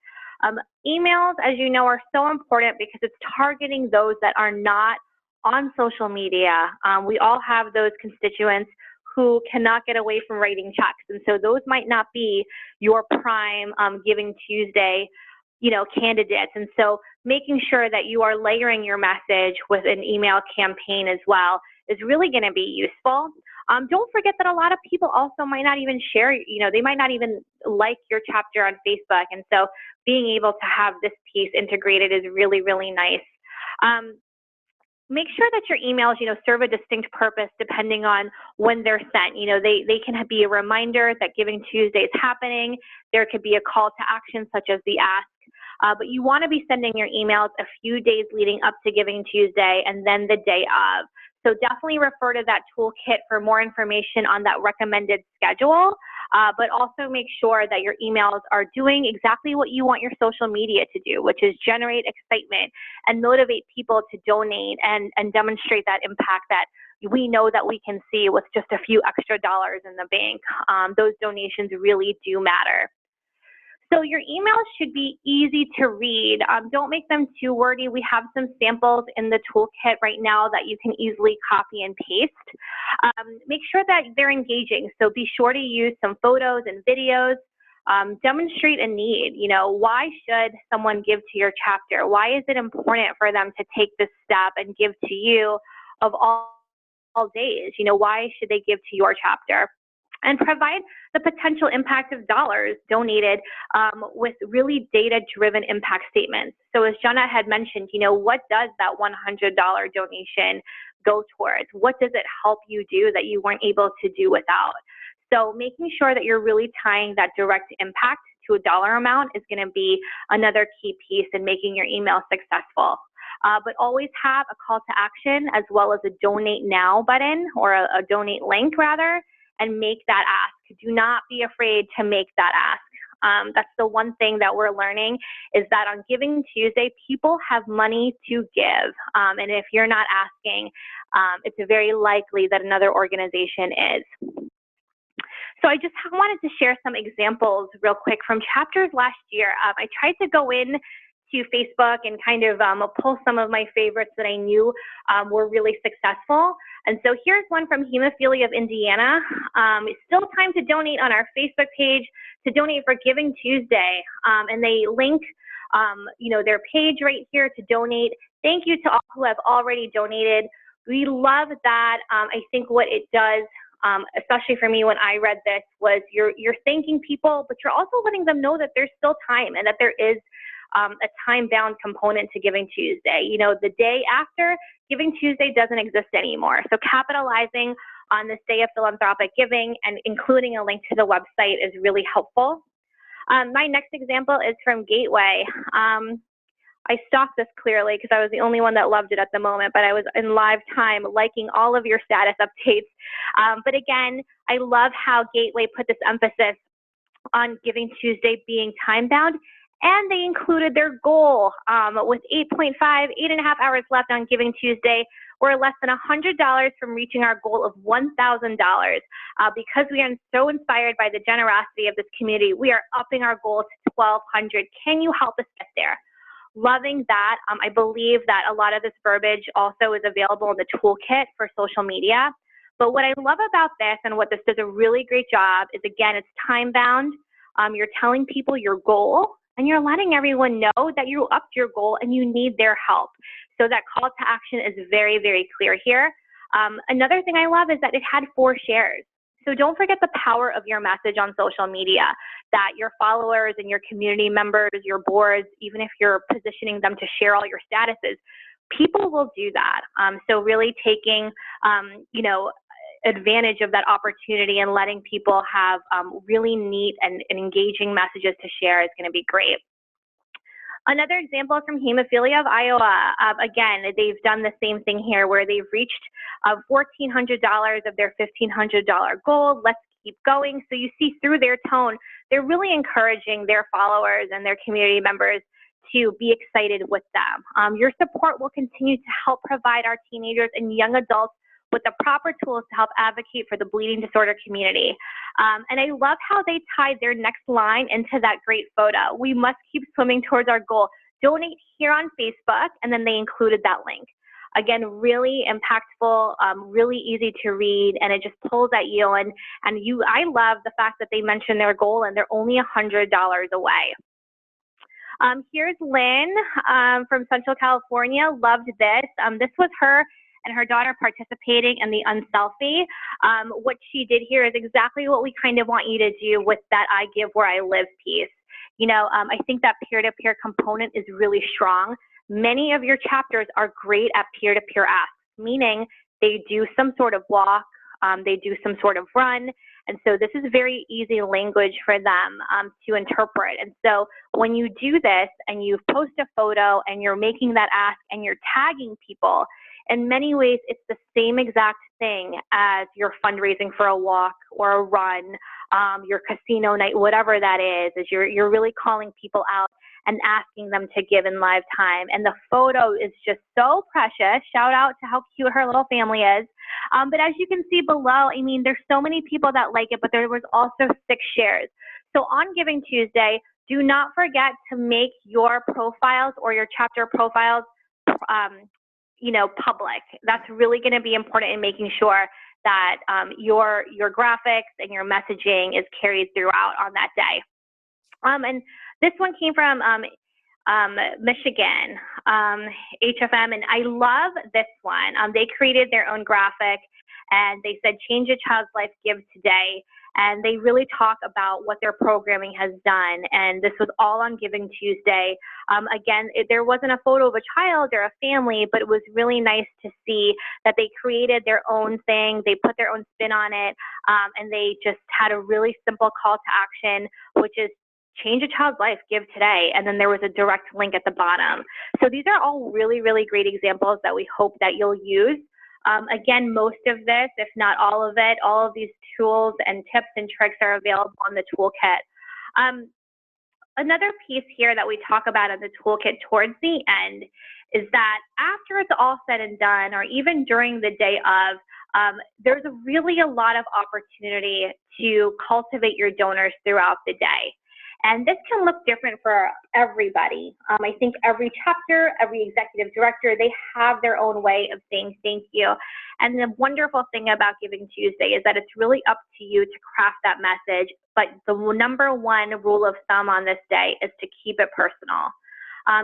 [SPEAKER 1] Emails, as you know, are so important because it's targeting those that are not on social media. We all have those constituents who cannot get away from writing checks. And so those might not be your prime Giving Tuesday, candidates. And so making sure that you are layering your message with an email campaign as well is really going to be useful. Don't forget that a lot of people also might not even share, they might not even like your chapter on Facebook. And so being able to have this piece integrated is really, really nice. Make sure that your emails, serve a distinct purpose depending on when they're sent. They can be a reminder that Giving Tuesday is happening. There could be a call to action such as the ask. But you want to be sending your emails a few days leading up to Giving Tuesday and then the day of. So definitely refer to that toolkit for more information on that recommended schedule, but also make sure that your emails are doing exactly what you want your social media to do, which is generate excitement and motivate people to donate and demonstrate that impact that we know that we can see with just a few extra dollars in the bank. Those donations really do matter. So your emails should be easy to read. Don't make them too wordy. We have some samples in the toolkit right now that you can easily copy and paste. Make sure that they're engaging. So be sure to use some photos and videos. Demonstrate a need. Why should someone give to your chapter? Why is it important for them to take this step and give to you of all days? Why should they give to your chapter? And provide the potential impact of dollars donated with really data-driven impact statements. So as Johnette had mentioned, what does that $100 donation go towards? What does it help you do that you weren't able to do without? So making sure that you're really tying that direct impact to a dollar amount is going to be another key piece in making your email successful. But always have a call to action as well as a donate now button or a donate link rather, and make that ask. Do not be afraid to make that ask. That's the one thing that we're learning is that on Giving Tuesday, people have money to give. And if you're not asking, it's very likely that another organization is. So I just wanted to share some examples real quick from chapters last year. I tried to go in to Facebook and kind of pull some of my favorites that I knew were really successful. And so here's one from Hemophilia of Indiana. It's still time to donate on our Facebook page to donate for Giving Tuesday. And they link their page right here to donate. Thank you to all who have already donated. We love that. I think what it does, especially for me when I read this, was you're thanking people, but you're also letting them know that there's still time and that there is a time-bound component to Giving Tuesday. The day after, Giving Tuesday doesn't exist anymore. So capitalizing on this day of philanthropic giving and including a link to the website is really helpful. My next example is from Gateway. I stalked this clearly because I was the only one that loved it at the moment, but I was in live time liking all of your status updates. But again, I love how Gateway put this emphasis on Giving Tuesday being time-bound, and they included their goal with 8.5 hours left on Giving Tuesday, We're less than $100 from reaching our goal of $1,000. Because we are so inspired by the generosity of this community, we are upping our goal to $1,200. Can you help us get there? Loving that. I believe that a lot of this verbiage also is available in the toolkit for social media. But what I love about this and what this does a really great job is, again, it's time bound. You're telling people your goal and you're letting everyone know that you upped your goal and you need their help. So that call to action is very, very clear here. Another thing I love is that it had 4 shares. So don't forget the power of your message on social media, that your followers and your community members, your boards, even if you're positioning them to share all your statuses, people will do that. So really taking, advantage of that opportunity and letting people have really neat and engaging messages to share is going to be great. Another example is from Hemophilia of Iowa. Again, they've done the same thing here where they've reached $1,400 of their $1,500 goal. Let's keep going. So you see through their tone, they're really encouraging their followers and their community members to be excited with them. Your support will continue to help provide our teenagers and young adults with the proper tools to help advocate for the bleeding disorder community. And I love how they tied their next line into that great photo. We must keep swimming towards our goal. Donate here on Facebook, and then they included that link. Again, really impactful, really easy to read, and it just pulls at you. And I love the fact that they mentioned their goal and they're only $100 away. Here's Lynn from Central California. Loved this. This was her and her daughter participating in the Unselfie. What she did here is exactly what we kind of want you to do with that IGiveWherelLive piece. I think that peer-to-peer component is really strong. Many of your chapters are great at peer-to-peer asks, meaning they do some sort of walk, they do some sort of run, and so this is very easy language for them to interpret. And so when you do this and you post a photo and you're making that ask and you're tagging people, in many ways, it's the same exact thing as your fundraising for a walk or a run, your casino night, whatever that is you're really calling people out and asking them to give in live time. And the photo is just so precious. Shout out to how cute her little family is. But as you can see below, I mean, there's so many people that like it, but there was also 6 shares. So on Giving Tuesday, do not forget to make your profiles or your chapter profiles public. That's really going to be important in making sure that your graphics and your messaging is carried throughout on that day. And this one came from Michigan, HFM, and I love this one. They created their own graphic and they said, change a child's life, give today. And they really talk about what their programming has done. And this was all on Giving Tuesday. Again, there wasn't a photo of a child or a family, but it was really nice to see that they created their own thing. They put their own spin on it. And they just had a really simple call to action, which is change a child's life, give today. And then there was a direct link at the bottom. So these are all really, really great examples that we hope that you'll use. Again, most of this, if not all of it, all of these tools and tips and tricks are available on the toolkit. Another piece here that we talk about in the toolkit towards the end is that after it's all said and done, or even during the day of, there's really a lot of opportunity to cultivate your donors throughout the day. And this can look different for everybody. I think every chapter, every executive director, they have their own way of saying thank you. And the wonderful thing about Giving Tuesday is that it's really up to you to craft that message. But the number one rule of thumb on this day is to keep it personal.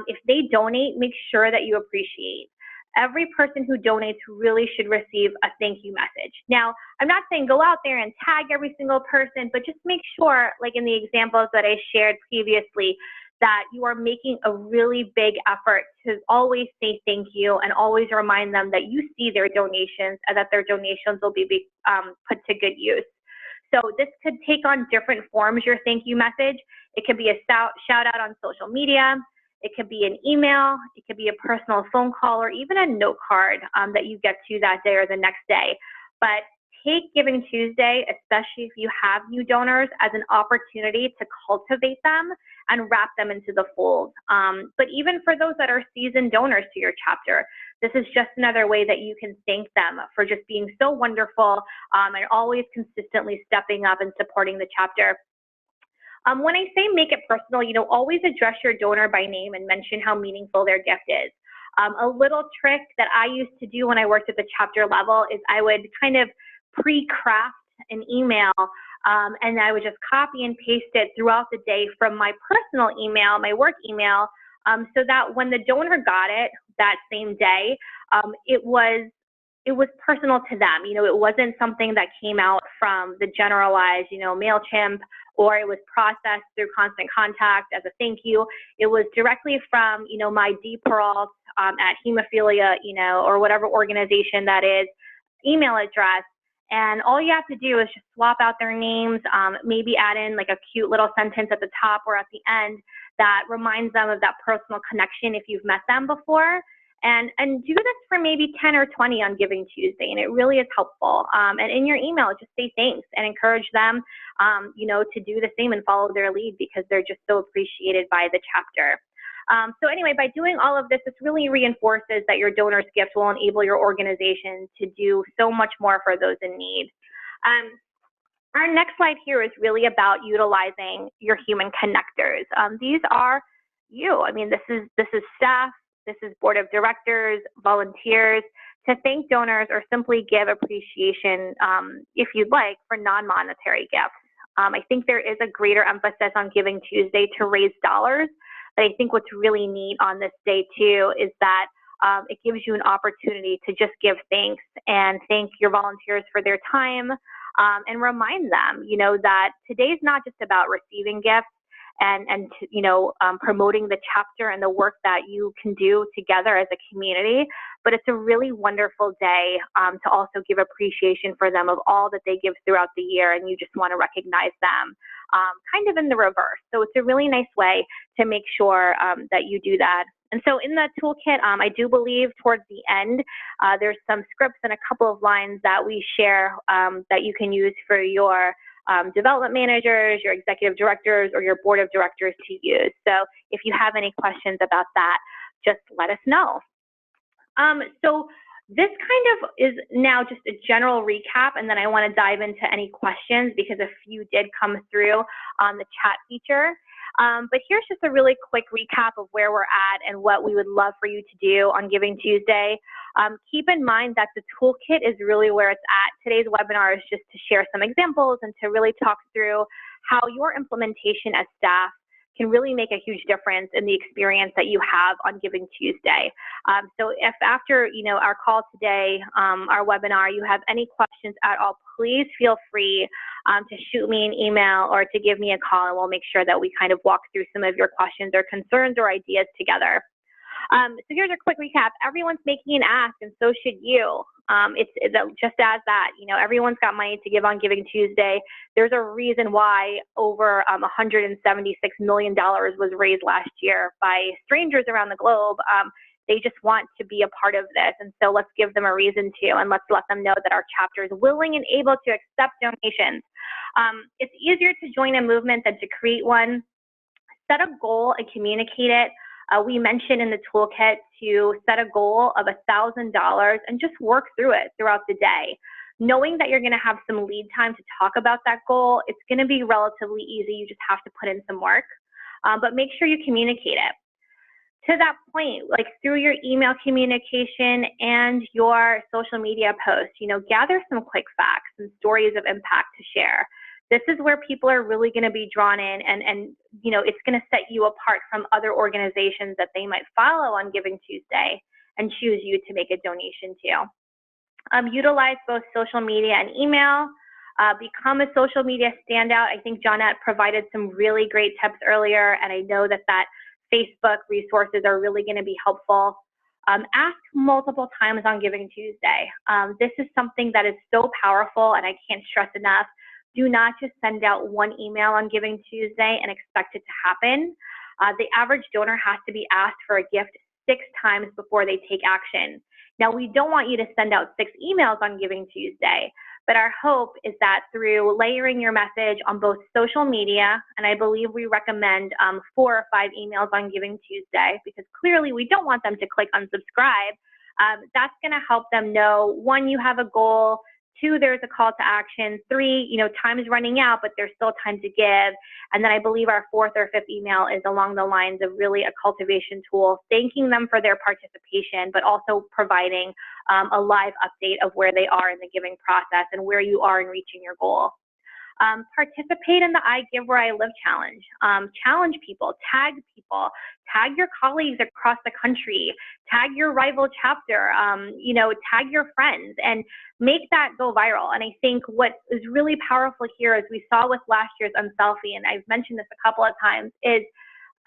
[SPEAKER 1] If they donate, make sure that you appreciate. Every person who donates really should receive a thank you message. Now, I'm not saying go out there and tag every single person, but just make sure, like in the examples that I shared previously, that you are making a really big effort to always say thank you and always remind them that you see their donations and that their donations will be put to good use. So this could take on different forms, your thank you message. It could be a shout out on social media. It could be an email, it could be a personal phone call, or even a note card that you get to that day or the next day. But take Giving Tuesday, especially if you have new donors, as an opportunity to cultivate them and wrap them into the fold. But even for those that are seasoned donors to your chapter, this is just another way that you can thank them for just being so wonderful and always consistently stepping up and supporting the chapter. When I say make it personal, always address your donor by name and mention how meaningful their gift is. A little trick that I used to do when I worked at the chapter level is I would kind of pre-craft an email and I would just copy and paste it throughout the day from my personal email, my work email, so that when the donor got it that same day, it was personal to them. It wasn't something that came out from the generalized, MailChimp, or it was processed through Constant Contact as a thank you. It was directly from, my D. Peralt at hemophilia, or whatever organization that is, email address. And all you have to do is just swap out their names, maybe add in like a cute little sentence at the top or at the end that reminds them of that personal connection if you've met them before. And do this for maybe 10 or 20 on Giving Tuesday, and it really is helpful. And in your email, just say thanks and encourage them, to do the same and follow their lead, because they're just so appreciated by the chapter. So anyway, by doing all of this, this really reinforces that your donor's gift will enable your organization to do so much more for those in need. Our next slide here is really about utilizing your human connectors. These are you. I mean, this is staff. This is board of directors, volunteers, to thank donors or simply give appreciation, if you'd like, for non-monetary gifts. I think there is a greater emphasis on Giving Tuesday to raise dollars, but I think what's really neat on this day too is that it gives you an opportunity to just give thanks and thank your volunteers for their time, and remind them, that today's not just about receiving gifts and promoting the chapter and the work that you can do together as a community, but it's a really wonderful day to also give appreciation for them of all that they give throughout the year, and you just want to recognize them kind of in the reverse. So it's a really nice way to make sure that you do that. And so in the toolkit, I do believe towards the end, there's some scripts and a couple of lines that we share that you can use for your development managers, your executive directors, or your board of directors to use. So if you have any questions about that, just let us know. So this kind of is now just a general recap, and then I want to dive into any questions because a few did come through on the chat feature. But here's just a really quick recap of where we're at and what we would love for you to do on Giving Tuesday. Keep in mind that the toolkit is really where it's at. Today's webinar is just to share some examples and to really talk through how your implementation as staff can really make a huge difference in the experience that you have on Giving Tuesday. So if after our call today, our webinar, you have any questions at all, please feel free to shoot me an email or to give me a call, and we'll make sure that we kind of walk through some of your questions or concerns or ideas together. So here's a quick recap. Everyone's making an ask, and so should you. It's just as that, everyone's got money to give on Giving Tuesday. There's a reason why over $176 million was raised last year by strangers around the globe. They just want to be a part of this, and so let's give them a reason to, and let's let them know that our chapter is willing and able to accept donations. It's easier to join a movement than to create one. Set a goal and communicate it. We mentioned in the toolkit to set a goal of $1,000 and just work through it throughout the day. Knowing that you're going to have some lead time to talk about that goal, it's going to be relatively easy. You just have to put in some work, but make sure you communicate it. To that point, like through your email communication and your social media posts, gather some quick facts and stories of impact to share. This is where people are really going to be drawn in, and it's going to set you apart from other organizations that they might follow on Giving Tuesday and choose you to make a donation to. Utilize both social media and email. Become a social media standout. I think Johnette provided some really great tips earlier, and I know that Facebook resources are really going to be helpful. Ask multiple times on Giving Tuesday. This is something that is so powerful, and I can't stress enough. Do not just send out one email on Giving Tuesday and expect it to happen. The average donor has to be asked for a gift 6 times before they take action. Now, we don't want you to send out 6 emails on Giving Tuesday, but our hope is that through layering your message on both social media, and I believe we recommend 4 or 5 emails on Giving Tuesday, because clearly we don't want them to click unsubscribe, That's going to help them know, one, you have a goal, two, there's a call to action, three, time is running out, but there's still time to give. And then I believe our fourth or fifth email is along the lines of really a cultivation tool, thanking them for their participation, but also providing a live update of where they are in the giving process and where you are in reaching your goal. Participate in the IGiveWherelLive challenge. Challenge people, tag your colleagues across the country, tag your rival chapter, tag your friends, and make that go viral. And I think what is really powerful here, as we saw with last year's Unselfie, and I've mentioned this a couple of times, is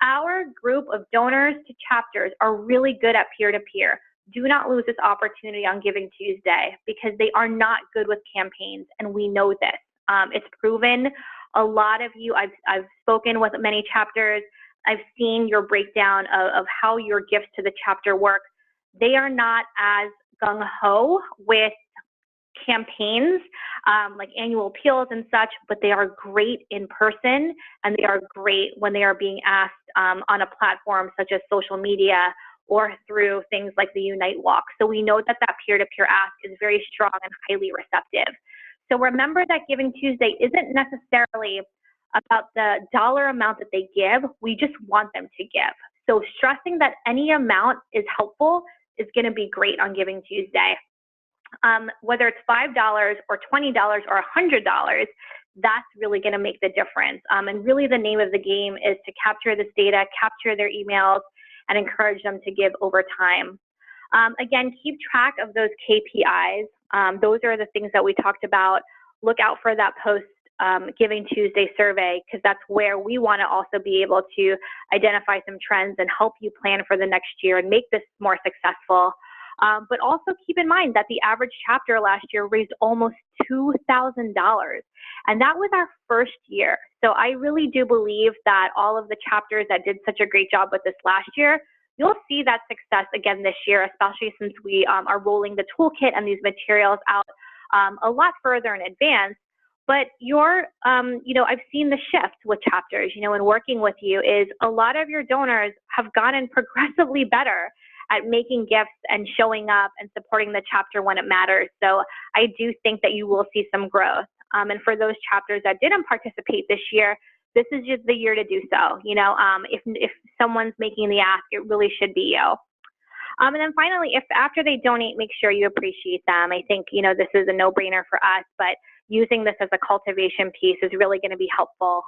[SPEAKER 1] our group of donors to chapters are really good at peer-to-peer. Do not lose this opportunity on Giving Tuesday, because they are not good with campaigns, and we know this. It's proven. A lot of you, I've spoken with many chapters. I've seen your breakdown of how your gifts to the chapter work. They are not as gung-ho with campaigns like annual appeals and such, but they are great in person, and they are great when they are being asked on a platform such as social media or through things like the Unite Walk. So we know that peer-to-peer ask is very strong and highly receptive. So remember that Giving Tuesday isn't necessarily about the dollar amount that they give. We just want them to give. So stressing that any amount is helpful is going to be great on Giving Tuesday. Whether it's $5 or $20 or $100, that's really going to make the difference. And really the name of the game is to capture this data, capture their emails, and encourage them to give over time. Again, keep track of those KPIs. Those are the things that we talked about. Look out for that post Giving Tuesday survey, because that's where we want to also be able to identify some trends and help you plan for the next year and make this more successful. But also keep in mind that the average chapter last year raised almost $2,000, and that was our first year. So I really do believe that all of the chapters that did such a great job with this last year, you'll see that success again this year, especially since we are rolling the toolkit and these materials out a lot further in advance. But I've seen the shift with chapters, in working with you, is a lot of your donors have gotten progressively better at making gifts and showing up and supporting the chapter when it matters. So I do think that you will see some growth. And for those chapters that didn't participate this year, this is just the year to do so. If someone's making the ask, it really should be you. And then finally, if after they donate, make sure you appreciate them. I think, this is a no-brainer for us, but using this as a cultivation piece is really going to be helpful.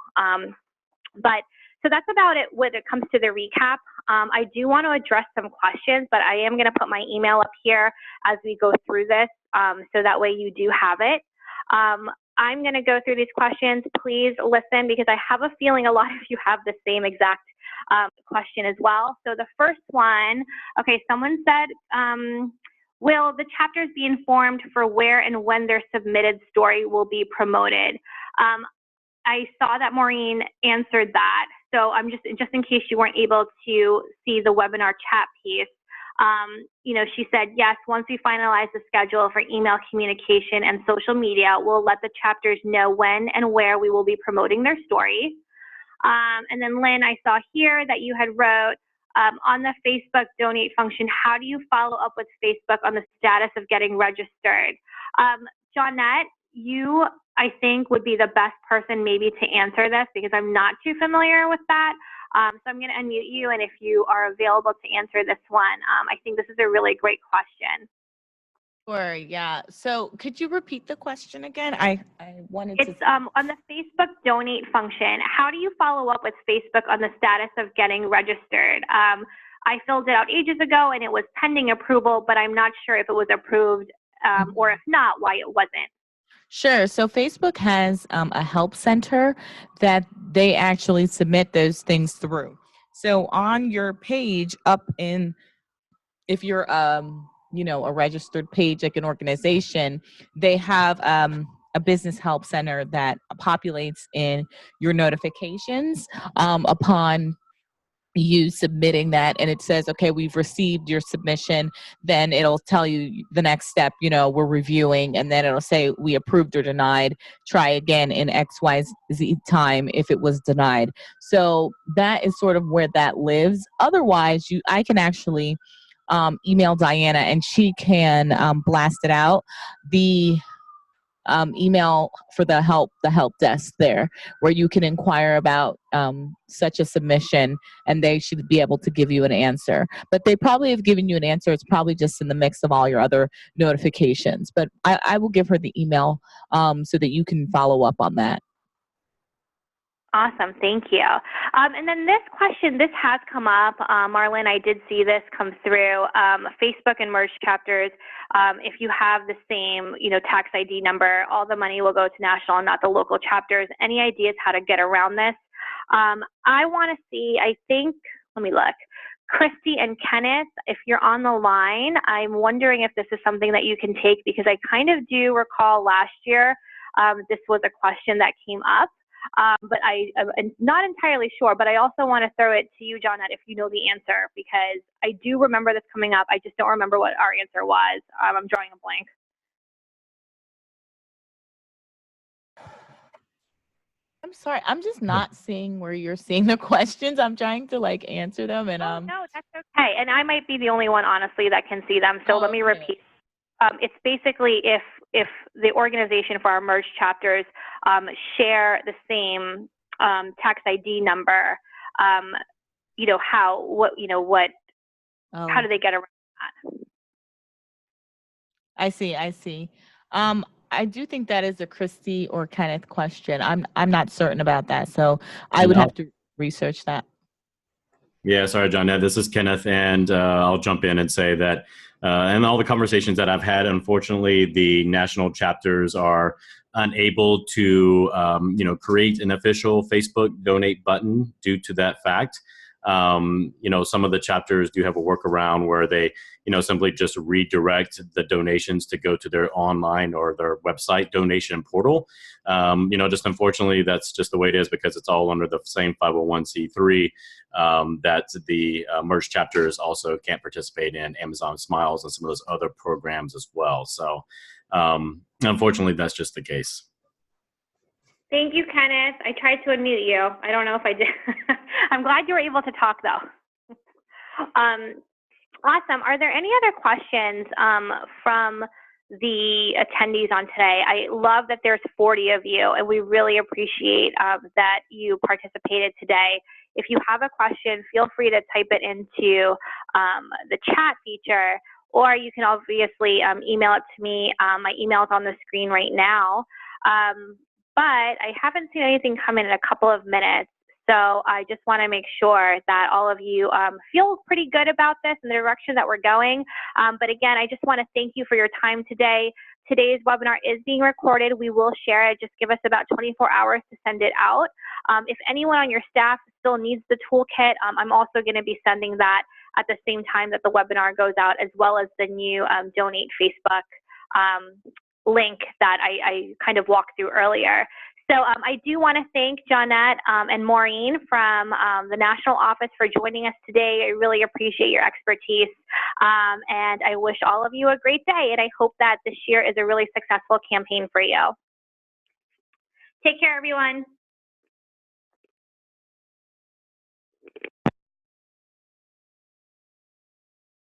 [SPEAKER 1] So that's about it when it comes to the recap. I do want to address some questions, but I am going to put my email up here as we go through this, so that way you do have it. I'm going to go through these questions. Please listen, because I have a feeling a lot of you have the same exact question as well. So the first one, okay, someone said, will the chapters be informed for where and when their submitted story will be promoted? I saw that Maureen answered that. So I'm just in case you weren't able to see the webinar chat piece, she said, yes, once we finalize the schedule for email communication and social media, we'll let the chapters know when and where we will be promoting their story. And then Lynn, I saw here that you had wrote, on the Facebook donate function, how do you follow up with Facebook on the status of getting registered? Johnette, you, I think, would be the best person maybe to answer this, because I'm not too familiar with that. So I'm going to unmute you, and if you are available to answer this one, I think this is a really great question.
[SPEAKER 3] Sure, yeah. So could you repeat the question again? I wanted to.
[SPEAKER 1] It's on the Facebook donate function. How do you follow up with Facebook on the status of getting registered? I filled it out ages ago, and it was pending approval, but I'm not sure if it was approved, or if not, why it wasn't.
[SPEAKER 3] Sure. So Facebook has a help center that they actually submit those things through. So on your page if you're a registered page like an organization, they have a business help center that populates in your notifications upon you submitting that, and it says, okay, we've received your submission. Then it'll tell you the next step, we're reviewing, and then it'll say we approved or denied. Try again in XYZ time if it was denied. So that is sort of where that lives. Otherwise, I can actually email Diana and she can blast it out. The email for the help desk there, where you can inquire about such a submission, and they should be able to give you an answer. But they probably have given you an answer. It's probably just in the mix of all your other notifications. But I will give her the email so that you can follow up on that.
[SPEAKER 1] Awesome, thank you. And then this question, this has come up. Marlon, I did see this come through. Facebook and merged chapters, if you have the same, tax ID number, all the money will go to national, not the local chapters. Any ideas how to get around this? I want to see, let me look. Christy and Kenneth, if you're on the line, I'm wondering if this is something that you can take, because I kind of do recall last year, this was a question that came up. But I'm not entirely sure, but I also want to throw it to you, Johnette, if you know the answer, because I do remember this coming up. I just don't remember what our answer was. I'm drawing a blank.
[SPEAKER 3] I'm sorry, I'm just not seeing where you're seeing the questions. I'm trying to answer them, and
[SPEAKER 1] Oh, no, that's okay. And I might be the only one, honestly, that can see them. So let me repeat. It's basically if the organization for our merged chapters share the same tax ID number, how do they get around that?
[SPEAKER 3] I see. I do think that is a Christy or Kenneth question. I'm not certain about that, so I would have to research that.
[SPEAKER 4] Yeah, sorry, John. This is Kenneth, and I'll jump in and say that in all the conversations that I've had, unfortunately, the national chapters are unable to, create an official Facebook donate button due to that fact. Some of the chapters do have a workaround where they, simply just redirect the donations to go to their online or their website donation portal. Just unfortunately, that's just the way it is, because it's all under the same 501c3 that the merged chapters also can't participate in Amazon Smiles and some of those other programs as well. So unfortunately, that's just the case.
[SPEAKER 1] Thank you, Kenneth. I tried to unmute you. I don't know if I did. I'm glad you were able to talk, though. Awesome. Are there any other questions from the attendees on today? I love that there's 40 of you, and we really appreciate that you participated today. If you have a question, feel free to type it into the chat feature, or you can obviously email it to me. My email is on the screen right now. But I haven't seen anything come in a couple of minutes. So I just want to make sure that all of you feel pretty good about this and the direction that we're going. But again, I just want to thank you for your time today. Today's webinar is being recorded. We will share it. Just give us about 24 hours to send it out. If anyone on your staff still needs the toolkit, I'm also going to be sending that at the same time that the webinar goes out, as well as the new Donate Facebook link that I kind of walked through earlier. So I do want to thank Johnette and Maureen from the National Office for joining us today. I really appreciate your expertise, and I wish all of you a great day, and I hope that this year is a really successful campaign for you. Take care, everyone.